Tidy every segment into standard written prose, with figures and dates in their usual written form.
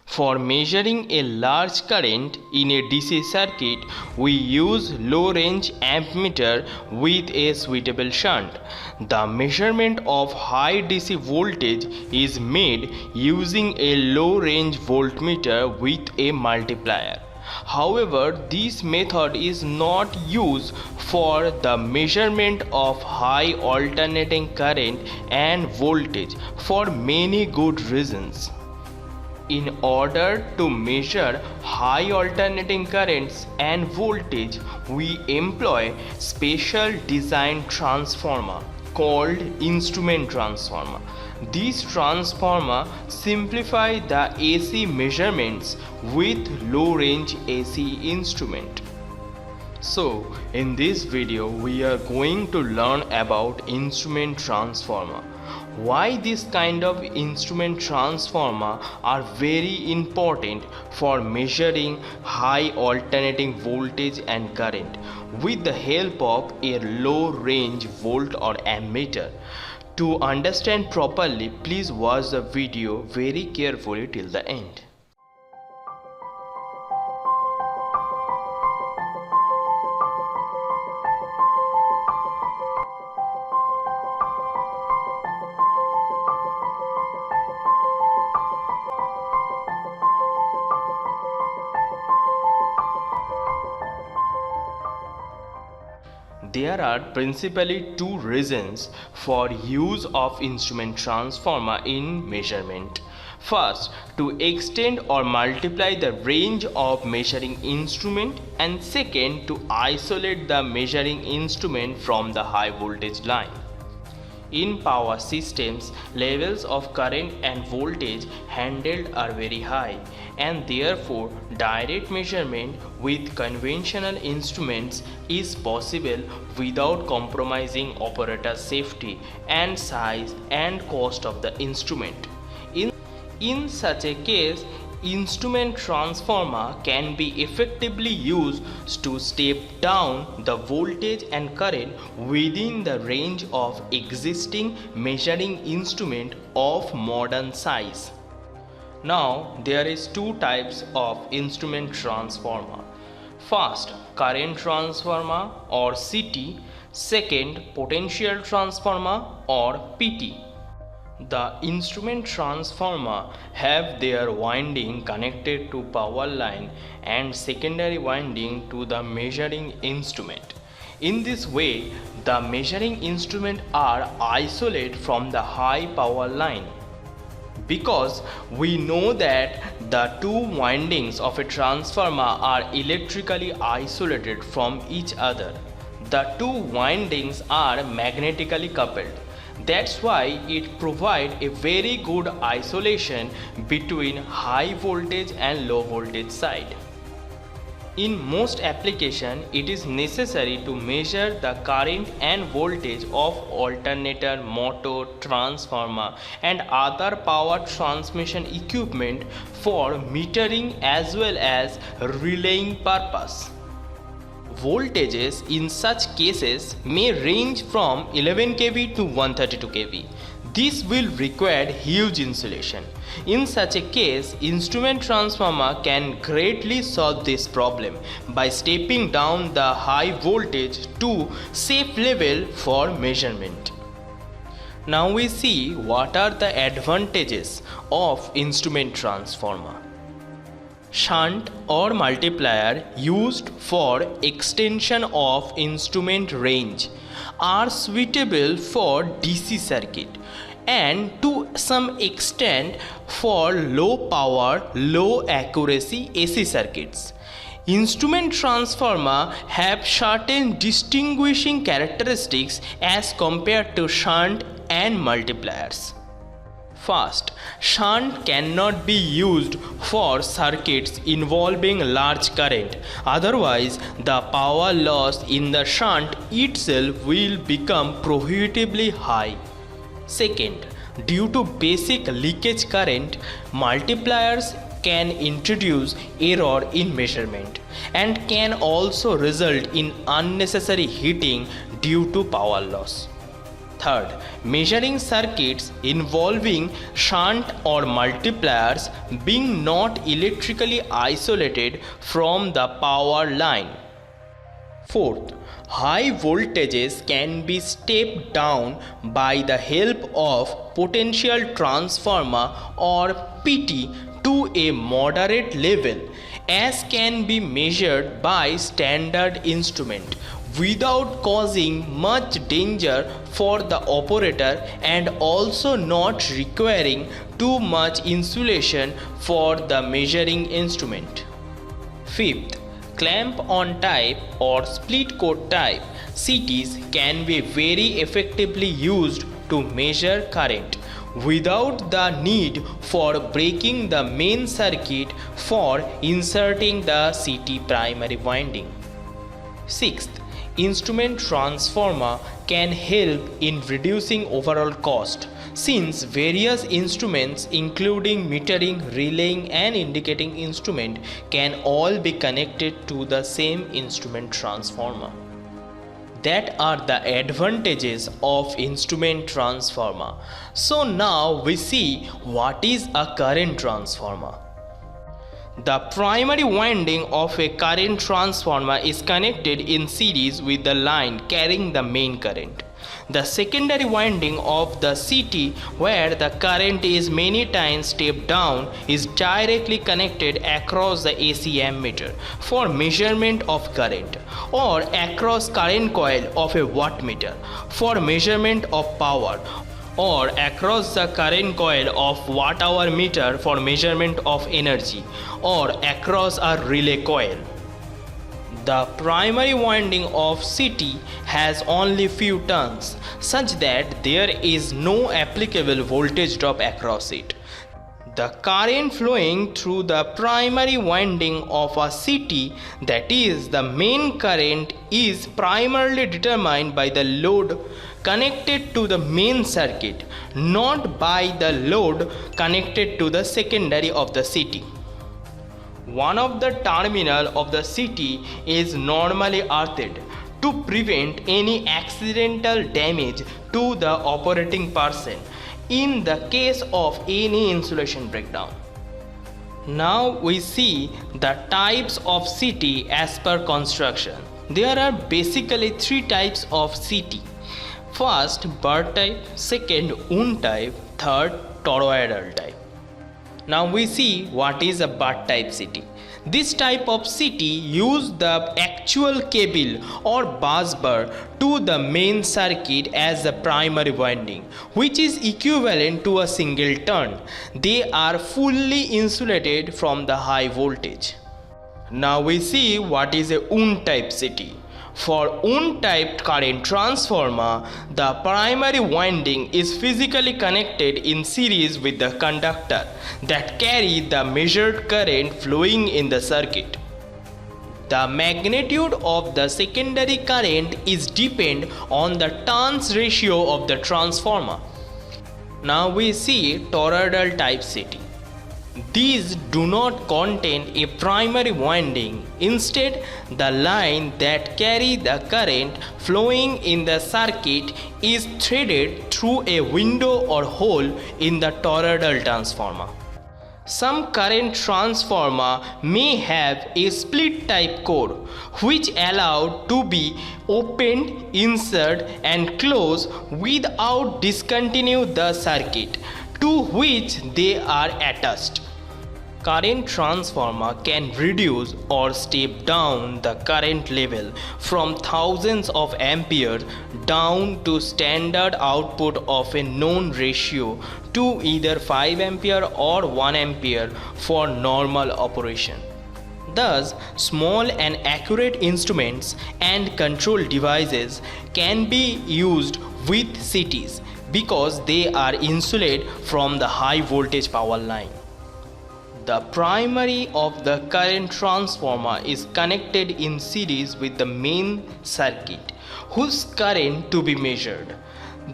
For measuring a large current in a DC circuit, we use low-range ammeter with a suitable shunt. The measurement of high DC voltage is made using a low-range voltmeter with a multiplier. However, this method is not used for the measurement of high alternating current and voltage for many good reasons. In order to measure high alternating currents and voltage, we employ special design transformer called instrument transformer. These transformer simplify the AC measurements with low range AC instrument. So, in this video we are going to learn about instrument transformer. Why this kind of instrument transformer are very important for measuring high alternating voltage and current with the help of a low range volt or ammeter. To understand properly, please watch the video very carefully till the end. There are principally two reasons for use of instrument transformer in measurement. First, to extend or multiply the range of measuring instrument, and second, to isolate the measuring instrument from the high voltage line. In power systems, levels of current and voltage handled are very high, and therefore direct measurement with conventional instruments is possible without compromising operator safety and size and cost of the instrument. In such a case, instrument transformer can be effectively used to step down the voltage and current within the range of existing measuring instrument of modern size. Now there is two types of instrument transformer. First, current transformer or CT. Second, potential transformer or PT. The instrument transformer have their winding connected to power line and secondary winding to the measuring instrument. In this way, the measuring instrument are isolated from the high power line. Because we know that the two windings of a transformer are electrically isolated from each other, the two windings are magnetically coupled. That's why it provides a very good isolation between high voltage and low voltage side. In most applications, it is necessary to measure the current and voltage of alternator, motor, transformer and other power transmission equipment for metering as well as relaying purpose. Voltages in such cases may range from 11 kV to 132 kV. This will require huge insulation. In such a case, instrument transformer can greatly solve this problem by stepping down the high voltage to safe level for measurement. Now we see what are the advantages of instrument transformer. Shunt or multiplier used for extension of instrument range are suitable for DC circuit and to some extent for low power, low accuracy AC circuits. Instrument transformer have certain distinguishing characteristics as compared to shunt and multipliers. First, shunt cannot be used for circuits involving large current, otherwise the power loss in the shunt itself will become prohibitively high. Second, due to basic leakage current, multipliers can introduce error in measurement and can also result in unnecessary heating due to power loss. Third, measuring circuits involving shunt or multipliers being not electrically isolated from the power line. Fourth, high voltages can be stepped down by the help of potential transformer or PT to a moderate level, as can be measured by standard instrument without causing much danger for the operator and also not requiring too much insulation for the measuring instrument. Fifth, clamp-on type or split-cord type CTs can be very effectively used to measure current without the need for breaking the main circuit for inserting the CT primary winding. Sixth, instrument transformer can help in reducing overall cost, since various instruments including metering, relaying and indicating instrument can all be connected to the same instrument transformer. That are the advantages of instrument transformer. So now we see what is a current transformer. The primary winding of a current transformer is connected in series with the line carrying the main current. The secondary winding of the CT, where the current is many times stepped down, is directly connected across the AC ammeter for measurement of current, or across current coil of a wattmeter for measurement of power, or across the current coil of watt-hour meter for measurement of energy, or across a relay coil. The primary winding of CT has only few turns, such that there is no applicable voltage drop across it. The current flowing through the primary winding of a CT, that is the main current, is primarily determined by the load connected to the main circuit, not by the load connected to the secondary of the CT. One of the terminal of the CT is normally earthed to prevent any accidental damage to the operating person in the case of any insulation breakdown. Now we see the types of CT as per construction. There are basically three types of CT. First, bird type, second, wound type, third, toroidal type. Now we see what is a bird type CT. This type of CT use the actual cable or bus bar to the main circuit as the primary winding, which is equivalent to a single turn. They are fully insulated from the high voltage. Now we see what is a wound type CT. For wound type current transformer, the primary winding is physically connected in series with the conductor that carry the measured current flowing in the circuit. The magnitude of the secondary current is depend on the turns ratio of the transformer. Now we see toroidal type CT. These do not contain a primary winding. Instead, the line that carry the current flowing in the circuit is threaded through a window or hole in the toroidal transformer. Some current transformer may have a split type core, which allowed to be opened, insert and close without discontinue the circuit to which they are attached. Current transformer can reduce or step down the current level from thousands of amperes down to standard output of a known ratio to either 5 ampere or 1 ampere for normal operation. Thus, small and accurate instruments and control devices can be used with CTs because they are insulated from the high voltage power line. The primary of the current transformer is connected in series with the main circuit, whose current to be measured.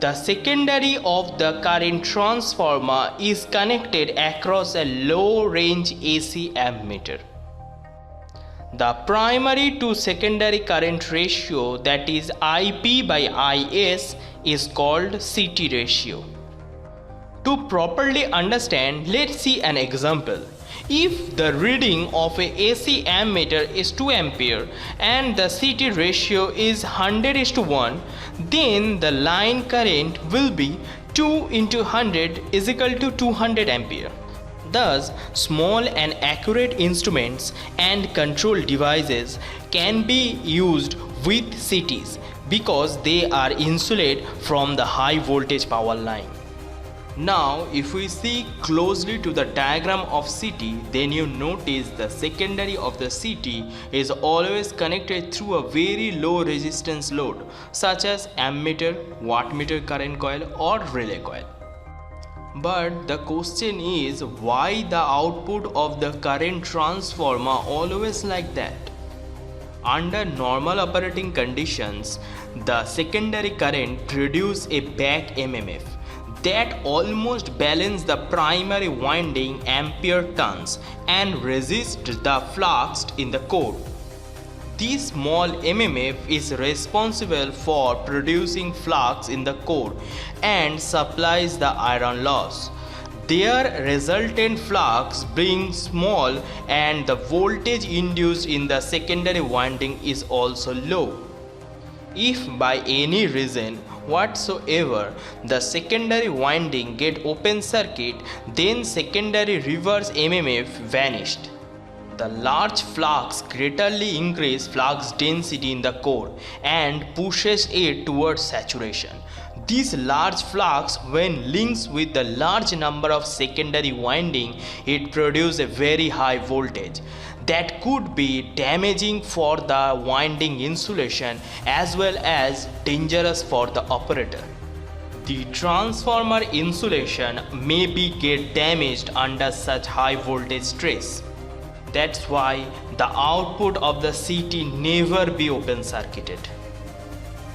The secondary of the current transformer is connected across a low range AC ammeter. The primary to secondary current ratio, that is IP by IS, is called CT ratio. To properly understand, let's see an example. If the reading of a AC ammeter is 2 ampere and the CT ratio is 100:1, then the line current will be 2 into 100 is equal to 200 ampere. Thus, small and accurate instruments and control devices can be used with CTs because they are insulated from the high voltage power line. Now, if we see closely to the diagram of CT, then you notice the secondary of the CT is always connected through a very low resistance load such as ammeter, wattmeter current coil or relay coil. But the question is, why the output of the current transformer always like that? Under normal operating conditions, the secondary current produce a back MMF that almost balance the primary winding ampere turns and resist the flux in the core. This small MMF is responsible for producing flux in the core and supplies the iron loss. Their resultant flux being small and the voltage induced in the secondary winding is also low. If by any reason whatsoever the secondary winding get open circuit, then secondary reverse MMF vanished. The large flux greatly increases flux density in the core and pushes it towards saturation. This large flux, when linked with the large number of secondary winding, it produces a very high voltage that could be damaging for the winding insulation as well as dangerous for the operator. The transformer insulation may be get damaged under such high voltage stress. That's why the output of the CT never be open circuited.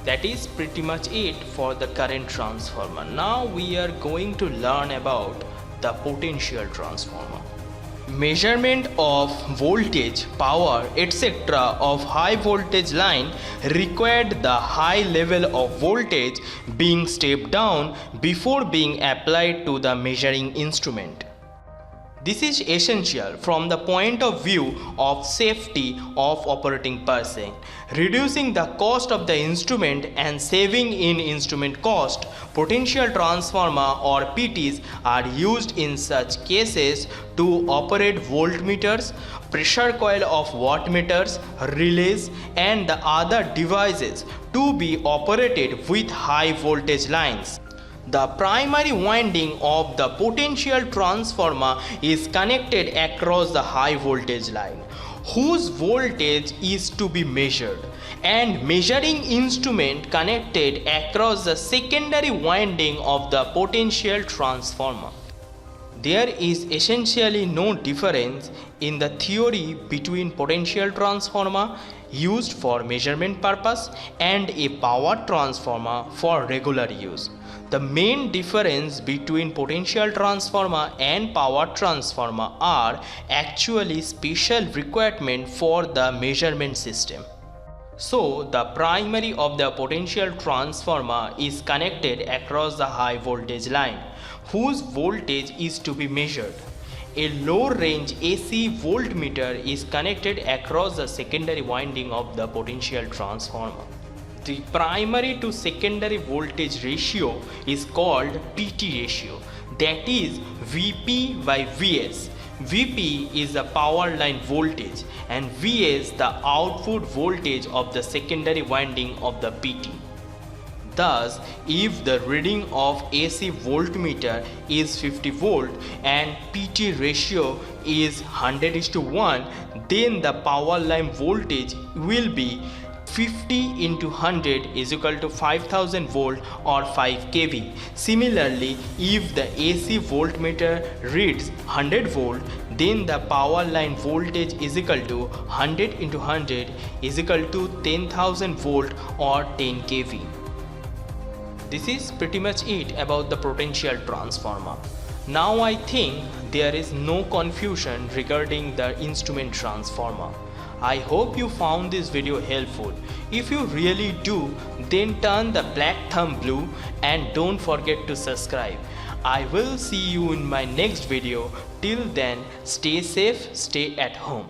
That is pretty much it for the current transformer. Now we are going to learn about the potential transformer. Measurement of voltage, power, etc. of high voltage line required the high level of voltage being stepped down before being applied to the measuring instrument. This is essential from the point of view of safety of operating person. Reducing the cost of the instrument and saving in instrument cost, potential transformer or PTs are used in such cases to operate voltmeters, pressure coil of wattmeters, relays and the other devices to be operated with high voltage lines. The primary winding of the potential transformer is connected across the high voltage line, whose voltage is to be measured, and measuring instrument connected across the secondary winding of the potential transformer. There is essentially no difference in the theory between potential transformer used for measurement purpose and a power transformer for regular use. The main difference between potential transformer and power transformer are actually special requirement for the measurement system. So the primary of the potential transformer is connected across the high voltage line, whose voltage is to be measured. A low range AC voltmeter is connected across the secondary winding of the potential transformer. The primary to secondary voltage ratio is called PT ratio, that is Vp by Vs. Vp is the power line voltage and Vs the output voltage of the secondary winding of the PT. Thus, if the reading of AC voltmeter is 50 volt and PT ratio is 100:1, then the power line voltage will be 50 into 100 is equal to 5000 volt or 5 kV. Similarly, if the AC voltmeter reads 100 volt, then the power line voltage is equal to 100 into 100 is equal to 10,000 volt or 10 kV. This is pretty much it about the potential transformer. Now I think there is no confusion regarding the instrument transformer. I hope you found this video helpful. If you really do, then turn the black thumb blue and don't forget to subscribe. I will see you in my next video. Till then, stay safe, stay at home.